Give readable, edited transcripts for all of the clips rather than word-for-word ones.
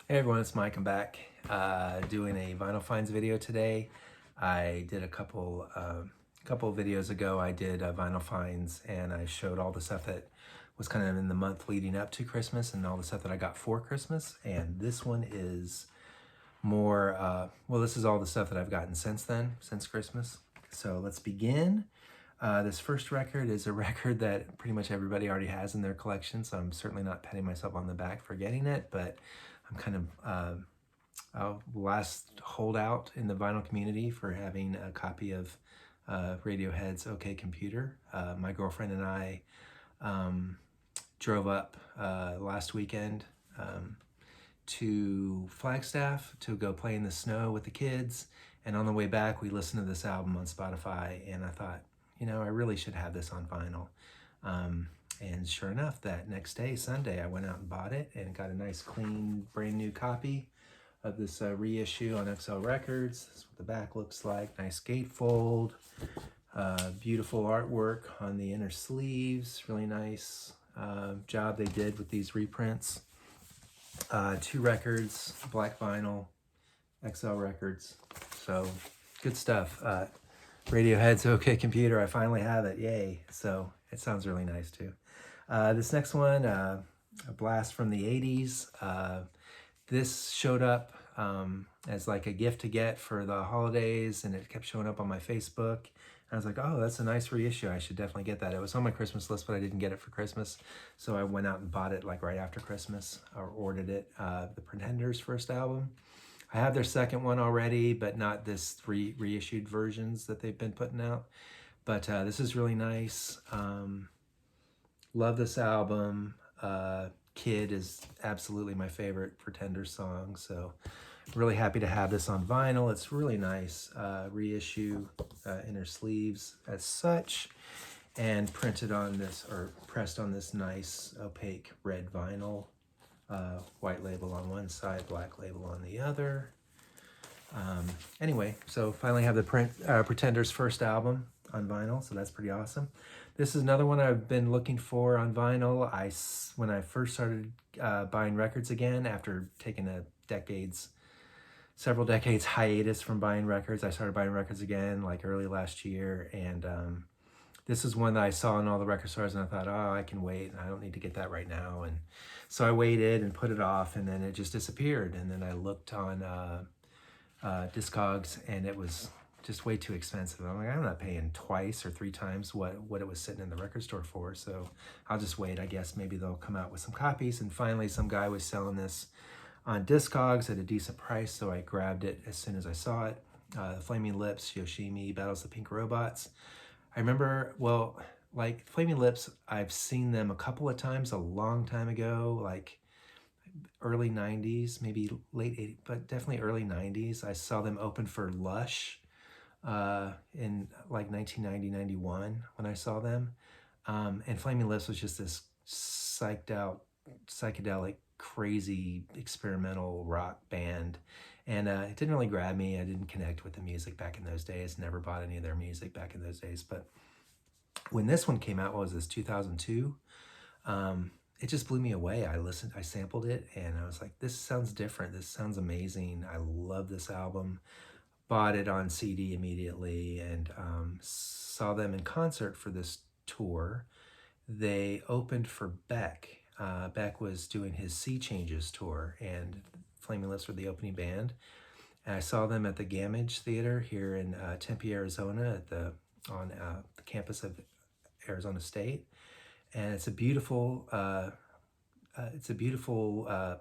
Hey everyone, it's Mike. I'm back doing a vinyl finds video today. I did a couple of videos ago. I did vinyl finds and I showed all the stuff that was kind of in the month leading up to Christmas and all the stuff that I got for Christmas. And this one is more, well, this is all the stuff that I've gotten since then, since Christmas. So let's begin. This first record is a record that pretty much everybody already has in their collection, so I'm certainly not patting myself on the back for getting it, but I'm kind of last holdout in the vinyl community for having a copy of Radiohead's OK Computer. My girlfriend and I drove up last weekend to Flagstaff to go play in the snow with the kids, and on the way back we listened to this album on Spotify, and I thought, you know, I really should have this on vinyl. And sure enough, that next day, Sunday, I went out and bought it and got a nice, clean, brand new copy of this reissue on XL Records. This is what the back looks like. Nice gatefold, beautiful artwork on the inner sleeves. Really nice job they did with these reprints. 2 records, black vinyl, XL Records. So good stuff. Radiohead's OK Computer, I finally have it, yay. So it sounds really nice too. This next one, a blast from the 80s. This showed up as like a gift to get for the holidays, and it kept showing up on my Facebook. And I was like, oh, that's a nice reissue. I should definitely get that. It was on my Christmas list, but I didn't get it for Christmas. So I went out and bought it like right after Christmas, or ordered it. The Pretenders' first album. I have their second one already, but not this reissued versions that they've been putting out. But this is really nice. Love this album. Kid is absolutely my favorite Pretender song, so really happy to have this on vinyl. It's really nice reissue, inner sleeves as such, and printed on this, or pressed on this nice opaque red vinyl. White label on one side, black label on the other. Anyway, so finally have the Pretenders' first album on vinyl, so that's pretty awesome. This is another one I've been looking for on vinyl. When I first started buying records again after taking several decades hiatus from buying records, I started buying records again like early last year, and this is one that I saw in all the record stores, and I thought, oh, I can wait. I don't need to get that right now. And so I waited and put it off, and then it just disappeared. And then I looked on Discogs, and it was just way too expensive. I'm like, I'm not paying twice or 3 times what it was sitting in the record store for, so I'll just wait. I guess maybe they'll come out with some copies. And finally, some guy was selling this on Discogs at a decent price, so I grabbed it as soon as I saw it. The Flaming Lips, Yoshimi, Battles of the Pink Robots. I remember, well, like Flaming Lips, I've seen them a couple of times a long time ago, like early 90s, maybe late 80s, but definitely early 90s. I saw them open for Lush in like 1990, 91 when I saw them. And Flaming Lips was just this psyched out, psychedelic, crazy experimental rock band. And it didn't really grab me. I didn't connect with the music back in those days. Never bought any of their music back in those days. But when this one came out, what was this, 2002? It just blew me away. I sampled it, and I was like, this sounds different. This sounds amazing. I love this album. Bought it on CD immediately, and saw them in concert for this tour. They opened for Beck. Beck was doing his Sea Changes tour, and Flaming Lips were the opening band. And I saw them at the Gamage Theater here in Tempe, Arizona, on the campus of Arizona State. And it's a beautiful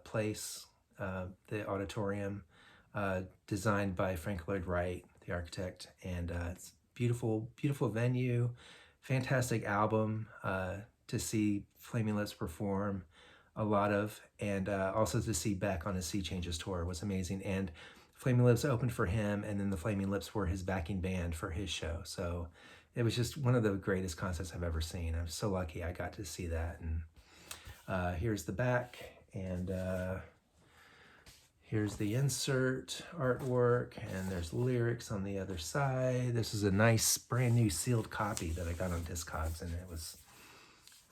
place. The auditorium, designed by Frank Lloyd Wright, the architect, and it's beautiful venue, fantastic album to see Flaming Lips perform a lot of, and also to see Beck on his Sea Changes tour was amazing. And Flaming Lips opened for him, and then the Flaming Lips were his backing band for his show. So it was just one of the greatest concerts I've ever seen. I'm so lucky I got to see that. And here's the back, and here's the insert artwork, and there's lyrics on the other side. This is a nice brand new sealed copy that I got on Discogs, and it was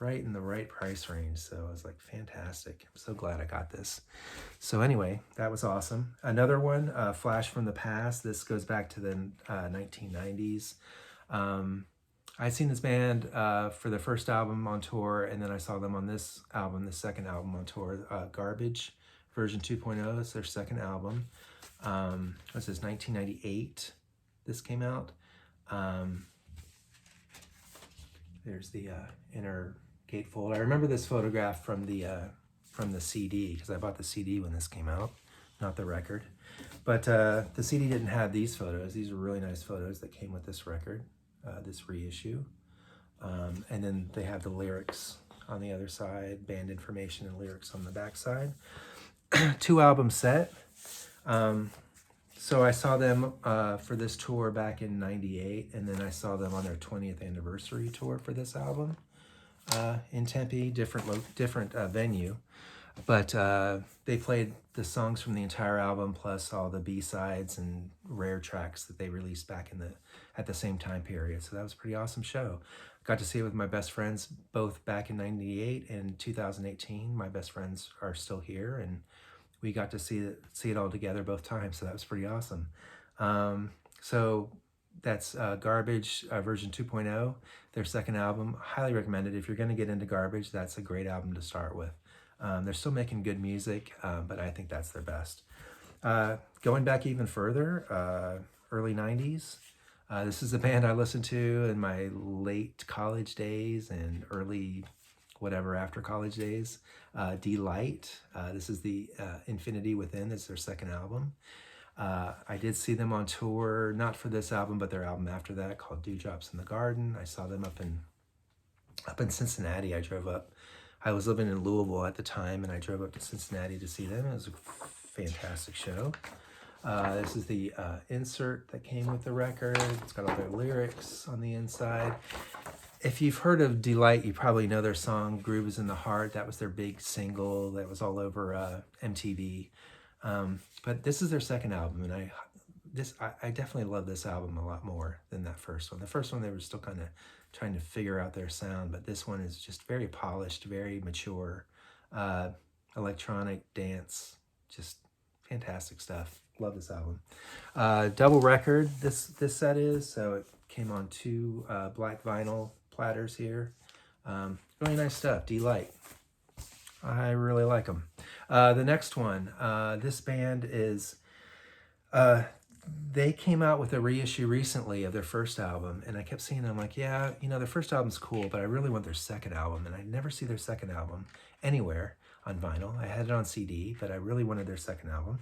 right in the right price range. So I was like, fantastic. I'm so glad I got this. So anyway, that was awesome. Another one, Flash from the Past. This goes back to the 1990s. I'd seen this band for their first album on tour, and then I saw them on this album, the second album on tour, Garbage version 2.0. It's their second album. What's this, 1998 this came out. There's the inner gatefold. I remember this photograph from the CD, because I bought the CD when this came out, not the record. But the CD didn't have these photos. These are really nice photos that came with this record, this reissue. And then they have the lyrics on the other side, band information and lyrics on the back side. 2-album set. So I saw them for this tour back in '98, and then I saw them on their 20th anniversary tour for this album in Tempe, different venue. But they played the songs from the entire album plus all the B-sides and rare tracks that they released back at the same time period. So that was a pretty awesome show. Got to see it with my best friends both back in '98 and 2018. My best friends are still here, and we got to see it all together both times, so that was pretty awesome. So that's Garbage version 2.0, their second album. Highly recommended. If you're going to get into Garbage, that's a great album to start with. They're still making good music, but I think that's their best. Going back even further, early 90s, this is a band I listened to in my late college days and early whatever after college days. Deee-Lite. This is the Infinity Within. It's their second album. I did see them on tour, not for this album, but their album after that called Dewdrops in the Garden. I saw them up in Cincinnati. I was living in Louisville at the time, and I drove up to Cincinnati to see them. It was a fantastic show. This is the insert that came with the record. It's got all their lyrics on the inside. If you've heard of Deee-Lite, you probably know their song Groove is in the Heart. That was their big single that was all over MTV. But this is their second album, and I definitely love this album a lot more than that first one. The first one, they were still kind of trying to figure out their sound, but this one is just very polished, very mature, electronic dance, just fantastic stuff. Love this album. Double record, this set is, so it came on 2 black vinyl platters here. Really nice stuff. Deee-Lite. I really like them. The next one, this band is, they came out with a reissue recently of their first album, and I kept seeing them like, yeah, their first album's cool, but I really want their second album, and I never see their second album anywhere on vinyl. I had it on CD, but I really wanted their second album.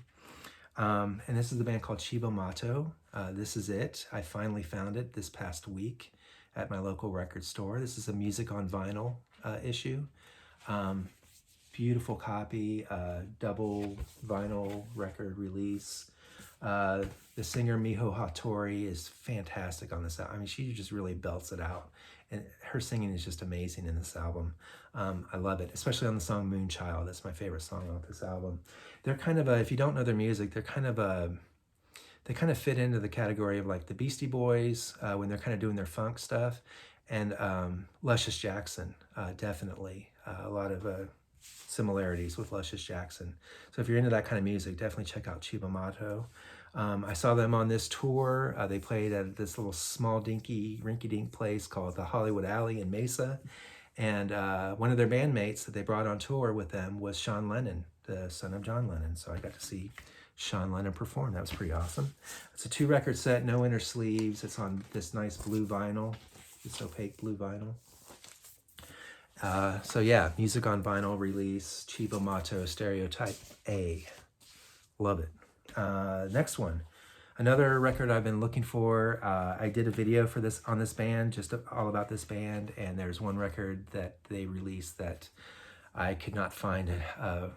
And this is the band called Cibo Matto. This is it. I finally found it this past week at my local record store. This is a music on vinyl issue. Beautiful copy, double vinyl record release. The singer Miho Hattori is fantastic on this album. I mean, she just really belts it out, and her singing is just amazing in this album. I love it, especially on the song Moonchild. That's my favorite song on this album. They're kind of if you don't know their music, they kind of fit into the category of like the Beastie Boys when they're kind of doing their funk stuff, and Luscious Jackson, definitely. A lot of similarities with Luscious Jackson. So if you're into that kind of music, definitely check out Cibo Matto. I saw them on this tour. They played at this little small rinky-dink place called the Hollywood Alley in Mesa. And one of their bandmates that they brought on tour with them was Sean Lennon, the son of John Lennon. So I got to see Sean Lennon perform. That was pretty awesome. It's a 2-record set, no inner sleeves. It's on this nice blue vinyl, this opaque blue vinyl. So yeah, music on vinyl release, Cibo Matto, Stereotype A. Love it. Next one, another record I've been looking for. I did a video for this on this band, just all about this band, and there's one record that they released that I could not find a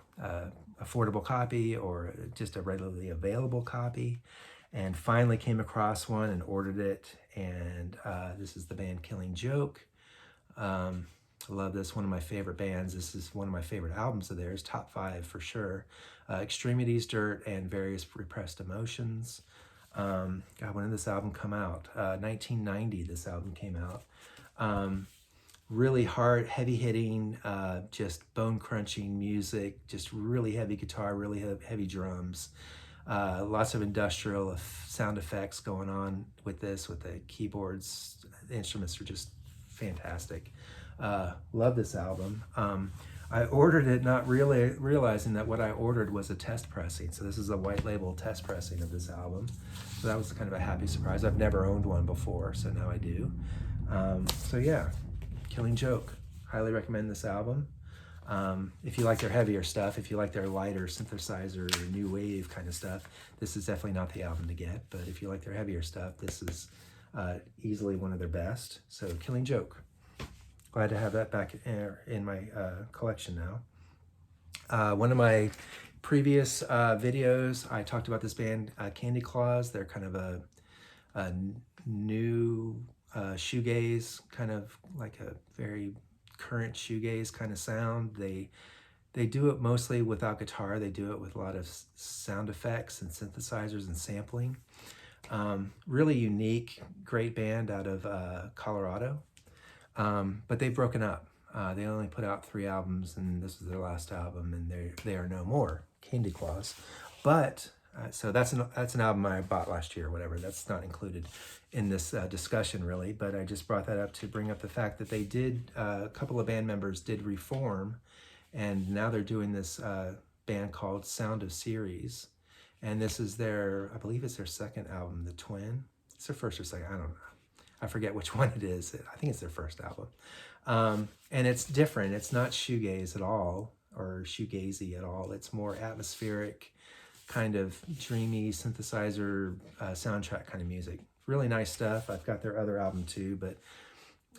affordable copy or just a readily available copy, and finally came across one and ordered it. And this is the band Killing Joke. I love this, one of my favorite bands. This is one of my favorite albums of theirs, top 5 for sure. Extremities, Dirt, and Various Repressed Emotions. God, when did this album come out? 1990, this album came out. really hard, heavy-hitting, just bone-crunching music, just really heavy guitar, really heavy drums. Lots of industrial sound effects going on with this, with the keyboards. The instruments are just fantastic. Love this album. I ordered it not really realizing that what I ordered was a test pressing. So this is a white label test pressing of this album. So that was kind of a happy surprise. I've never owned one before, so now I do. So yeah, Killing Joke. Highly recommend this album. If you like their heavier stuff, if you like their lighter synthesizer or new wave kind of stuff, this is definitely not the album to get. But if you like their heavier stuff, this is easily one of their best. So Killing Joke. Glad to have that back in my collection now. One of my previous videos, I talked about this band, Candy Claws. They're kind of a new shoegaze, kind of like a very current shoegaze kind of sound. They do it mostly without guitar. They do it with a lot of sound effects and synthesizers and sampling. Really unique, great band out of Colorado. But they've broken up. They only put out 3 albums, and this is their last album, and they are no more, Candy Claws. But so that's an album I bought last year or whatever. That's not included in this discussion really, but I just brought that up to bring up the fact that they did, a couple of band members did reform, and now they're doing this band called Sound of Ceres. And this is their, I believe it's their second album, The Twin. It's their first or second, I don't know. I forget which one it is. I think it's their first album. And it's different. It's not shoegaze at all, or shoegazy at all. It's more atmospheric, kind of dreamy synthesizer soundtrack kind of music. Really nice stuff. I've got their other album too, but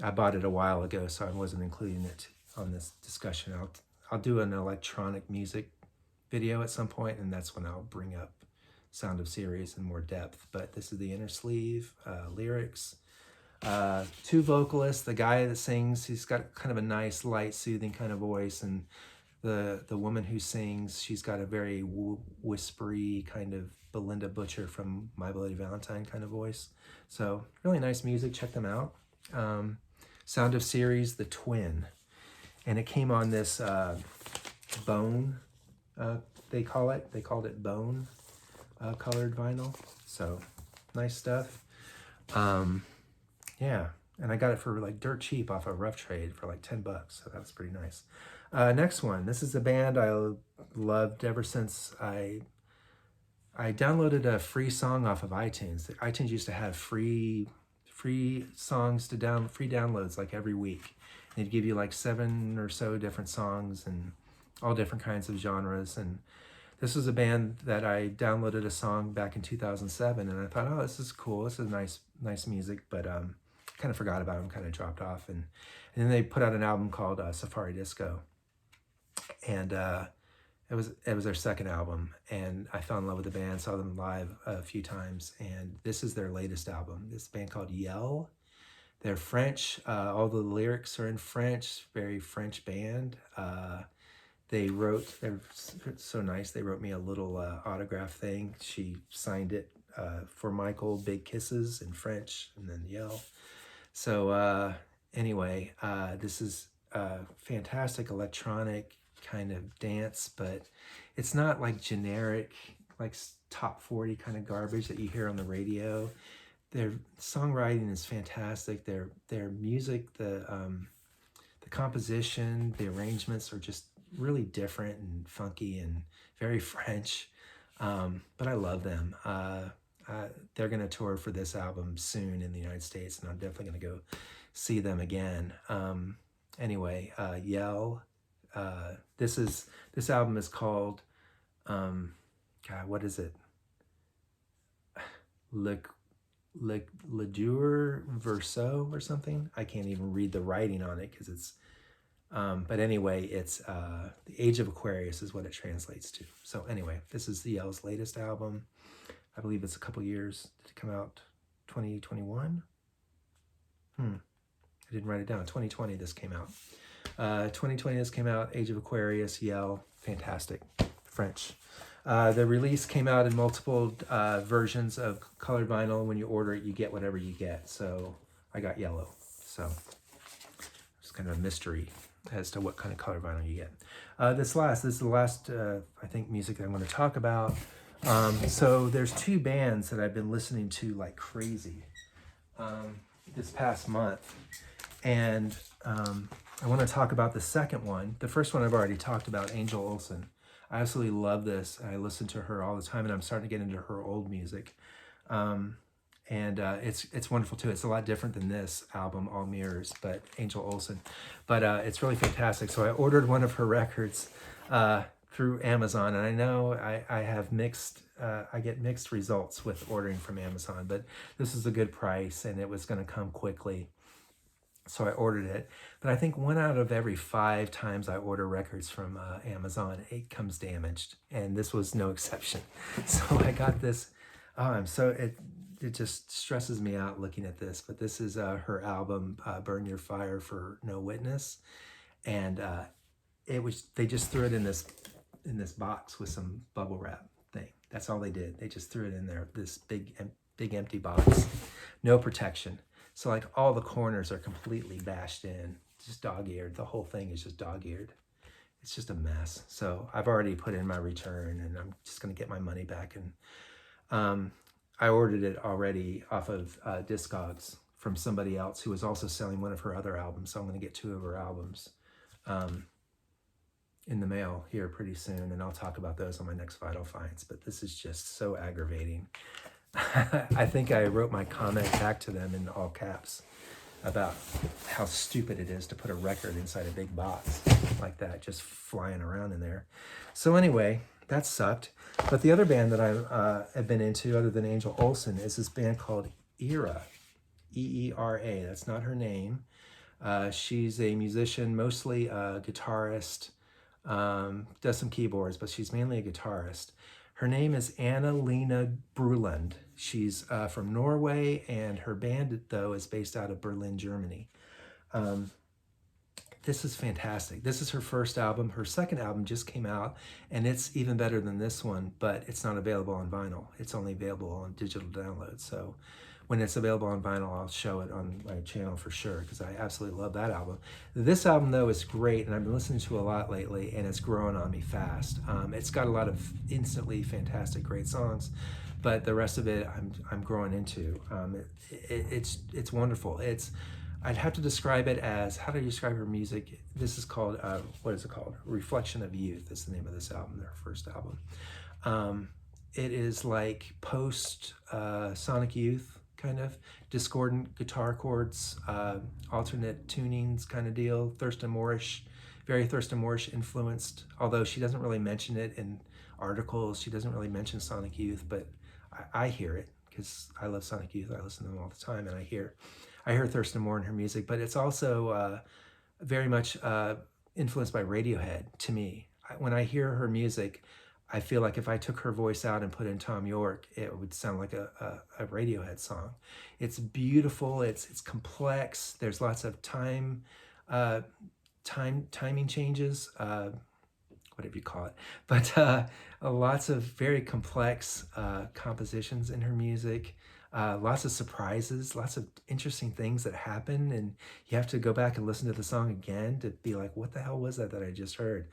I bought it a while ago, so I wasn't including it on this discussion. I'll do an electronic music video at some point, and that's when I'll bring up Sound of Ceres in more depth. But this is the inner sleeve, lyrics. 2 vocalists. The guy that sings, he's got kind of a nice, light, soothing kind of voice, and the woman who sings, she's got a very whispery kind of Belinda Butcher from My Bloody Valentine kind of voice. So really nice music. Check them out. Sound of Ceres, The Twin, and it came on this bone. They called it bone colored vinyl. So nice stuff. Yeah, and I got it for like dirt cheap off of Rough Trade for like $10, so that was pretty nice. Next one, this is a band I loved ever since I downloaded a free song off of iTunes. iTunes used to have free songs to free downloads like every week. They'd give you like 7 or so different songs and all different kinds of genres. And this was a band that I downloaded a song back in 2007, and I thought, oh, this is cool. This is nice music, but kind of forgot about them, kind of dropped off. And then they put out an album called Safari Disco, and it was their second album, and I fell in love with the band, saw them live a few times, and this is their latest album. This band called Yelle. They're French. All the lyrics are in French, very French band. They're so nice. They wrote me a little autograph thing. She signed it for Michael, big kisses in French, and then Yelle. So anyway, this is fantastic electronic kind of dance, but it's not like generic, like top 40 kind of garbage that you hear on the radio. Their songwriting is fantastic. Their music, the composition, the arrangements are just really different and funky and very French. But I love them. They're going to tour for this album soon in the United States, and I'm definitely going to go see them again. Anyway, Yelle. This album is called, God, what is it? Le Jour Verseau or something. I can't even read the writing on it because it's, but anyway, it's The Age of Aquarius is what it translates to. So anyway, this is the Yelle's latest album. I believe it's a couple years. Did it come out 2021? I didn't write it down. 2020 this came out. 2020 this came out. Age of Aquarius, Yelle, fantastic. French. The release came out in multiple versions of colored vinyl. When you order it, you get whatever you get. So I got yellow. So it's kind of a mystery as to what kind of color vinyl you get. This is the last, I think, music that I'm going to talk about. So there's two bands that I've been listening to like crazy this past month. And I want to talk about the second one. The first one I've already talked about, Angel Olsen. I absolutely love this. I listen to her all the time, and I'm starting to get into her old music. It's wonderful too. It's a lot different than this album, All Mirrors, but Angel Olsen. But it's really fantastic. So I ordered one of her records through Amazon, and I know I have I get mixed results with ordering from Amazon, but this is a good price, and it was going to come quickly. So I ordered it, but I think 1 out of every 5 times I order records from Amazon, it comes damaged, and this was no exception. So I got this. It just stresses me out looking at this, but this is her album, Burn Your Fire for No Witness, and they just threw it in this box with some bubble wrap thing. That's all they did. They just threw it in there, this big empty box, no protection. So like all the corners are completely bashed in, just dog-eared. The whole thing is just dog-eared. It's just a mess. So I've already put in my return, and I'm just going to get my money back. And I ordered it already off of Discogs from somebody else who was also selling one of her other albums. So I'm going to get 2 of her albums in the mail here pretty soon, and I'll talk about those on my next Vital Finds. But this is just so aggravating. I think I wrote my comment back to them in all caps about how stupid it is to put a record inside a big box like that, just flying around in there. So anyway, that sucked. But the other band that I have been into, other than Angel Olsen, is this band called EERA, E-E-R-A. That's not her name. She's a musician, mostly a guitarist, does some keyboards, but she's mainly a guitarist. Her name is Anna-Lena Bruland. She's from Norway, and her band, though, is based out of Berlin, Germany. This is fantastic. This is her first album. Her second album just came out, and it's even better than this one, but it's not available on vinyl. It's only available on digital download. So when it's available on vinyl, I'll show it on my channel for sure, because I absolutely love that album. This album, though, is great, and I've been listening to a lot lately, and it's growing on me fast. It's got a lot of instantly fantastic, great songs, but the rest of it I'm growing into. It's wonderful. I'd have to describe it as, how do you describe her music? This is called, what is it called? Reflection of Youth is the name of this album, their first album. It is like post Sonic Youth, kind of discordant guitar chords, alternate tunings kind of deal, Thurston Moorish, very Thurston Moorish influenced, although she doesn't really mention it in articles. She doesn't really mention Sonic Youth, but I hear it because I love Sonic Youth. I listen to them all the time, and I hear Thurston Moore in her music, but it's also very much influenced by Radiohead to me. When I hear her music, I feel like if I took her voice out and put in Tom York, it would sound like a Radiohead song. It's beautiful. It's complex. There's lots of timing changes, whatever you call it. But lots of very complex compositions in her music. Lots of surprises, lots of interesting things that happen, and you have to go back and listen to the song again to be like, what the hell was that I just heard?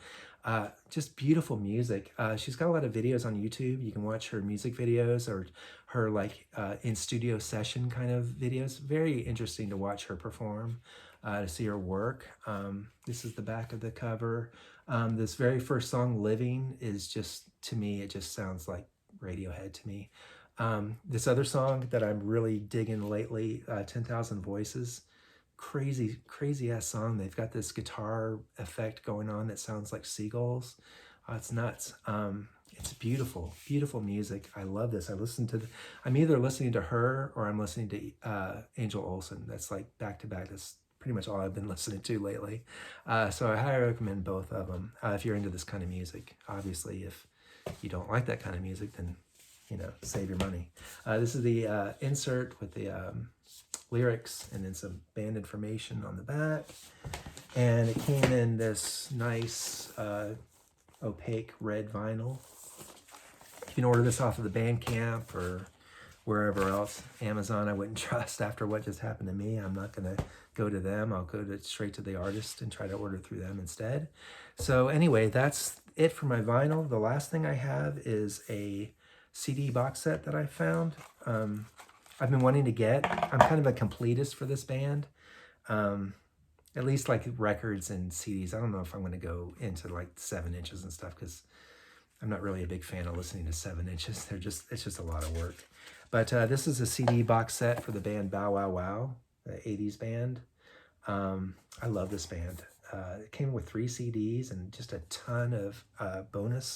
Just beautiful music. She's got a lot of videos on YouTube. You can watch her music videos or her like in studio session kind of videos. Very interesting to watch her perform, to see her work. This is the back of the cover. This very first song, Living, is just, to me, it just sounds like Radiohead to me. This other song that I'm really digging lately, 10,000 Voices, crazy ass song. They've got this guitar effect going on that sounds like seagulls. It's nuts. It's beautiful music. I love this. I'm either listening to her or I'm listening to Angel Olsen. That's like back to back. That's pretty much all I've been listening to lately. So I highly recommend both of them if you're into this kind of music. Obviously, if you don't like that kind of music, then save your money. This is the insert with the lyrics and then some band information on the back. And it came in this nice opaque red vinyl. You can order this off of the Bandcamp or wherever else. Amazon, I wouldn't trust after what just happened to me. I'm not going to go to them. I'll go straight to the artist and try to order through them instead. So anyway, that's it for my vinyl. The last thing I have is a CD box set that I found. I've been wanting to get. I'm kind of a completist for this band. At least like records and CDs. I don't know if I'm going to go into like 7 inches and stuff because I'm not really a big fan of listening to 7 inches. It's just a lot of work. But this is a CD box set for the band Bow Wow Wow, the 80s band. I love this band. It came with 3 CDs and just a ton of bonus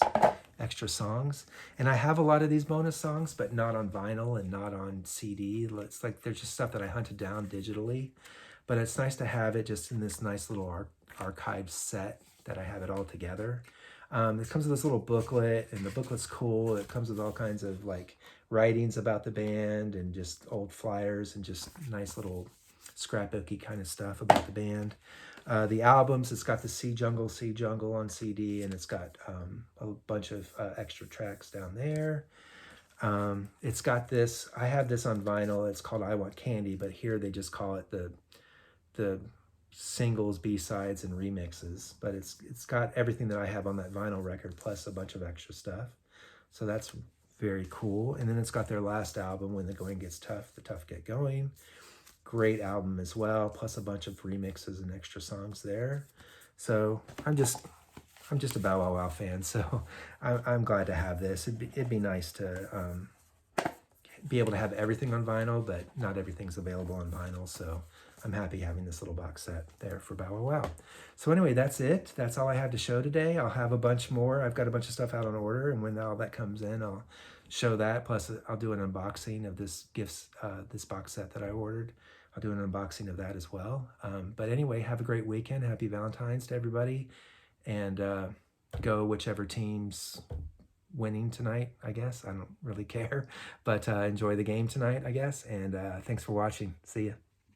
extra songs. And I have a lot of these bonus songs, but not on vinyl and not on CD. It's like they're just stuff that I hunted down digitally. But it's nice to have it just in this nice little archive set that I have it all together. It comes with this little booklet, and the booklet's cool. It comes with all kinds of like writings about the band and just old flyers and just nice little scrapbooky kind of stuff about the band. The albums, it's got the Sea Jungle on CD, and it's got a bunch of extra tracks down there. It's got this, I have this on vinyl, it's called I Want Candy, but here they just call it the singles, B-sides, and remixes. But it's got everything that I have on that vinyl record, plus a bunch of extra stuff. So that's very cool. And then it's got their last album, When the Going Gets Tough, The Tough Get Going. Great album as well, plus a bunch of remixes and extra songs there. So I'm just a Bow Wow Wow fan, so I'm glad to have this. It'd be nice to be able to have everything on vinyl, but not everything's available on vinyl, so I'm happy having this little box set there for Bow Wow Wow. So anyway, that's it. That's all I have to show today. I'll have a bunch more. I've got a bunch of stuff out on order, and when all that comes in, I'll show that. Plus, I'll do an unboxing of this this box set that I ordered. I'll do an unboxing of that as well. But anyway, have a great weekend. Happy Valentine's to everybody, and go whichever team's winning tonight, I guess. I don't really care, but enjoy the game tonight, I guess. And thanks for watching. See ya.